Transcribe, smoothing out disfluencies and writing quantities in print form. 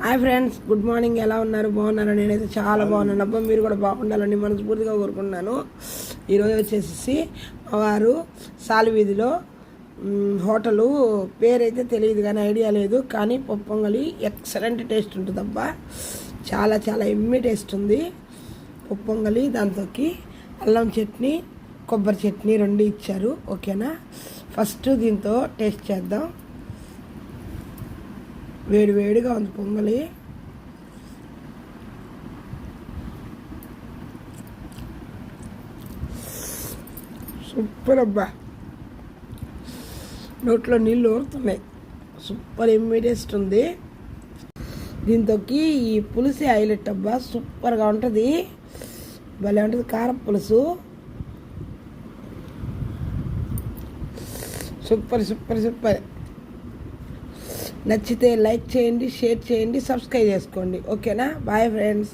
Hi friends, good morning. ఎలా ఉన్నారు? బాగున్నారా? నేనైతే చాలా బాగున్నాను అబ్బా. మీరు కూడా బాగుండాలని మనస్ఫూర్తిగా కోరుకున్నాను. ఈరోజు వచ్చేసి మా వారు సాలివీధిలో హోటలు పేరైతే తెలియదు కానీ ఐడియా లేదు, కానీ పప్పు పొంగలి ఎక్సలెంట్ టేస్ట్ ఉంటుంది అబ్బా. చాలా చాలా ఎమ్మి టేస్ట్ ఉంది పప్పు పొంగలి. దాంతోకి అల్లం చట్నీ, కొబ్బరి చట్నీ రెండు ఇచ్చారు. ఓకేనా, ఫస్ట్ దీంతో టేస్ట్ చేద్దాం. వేడి వేడిగా ఉంది పొంగలి. సూపర్ అబ్బా, నోట్లో నీళ్ళు ఊరుతున్నాయి. సూపర్ ఎమ్మి టేస్ట్ ఉంది. దీంతోకి ఈ పులుసు హైలైట్ అబ్బా, సూపర్గా ఉంటుంది. భలే ఉంటుంది కారం పులుసు. Super super super. నచ్చితే లైక్ చేయండి, షేర్ చేయండి, సబ్స్క్రైబ్ చేసుకోండి. ఓకేనా, బాయ్ ఫ్రెండ్స్.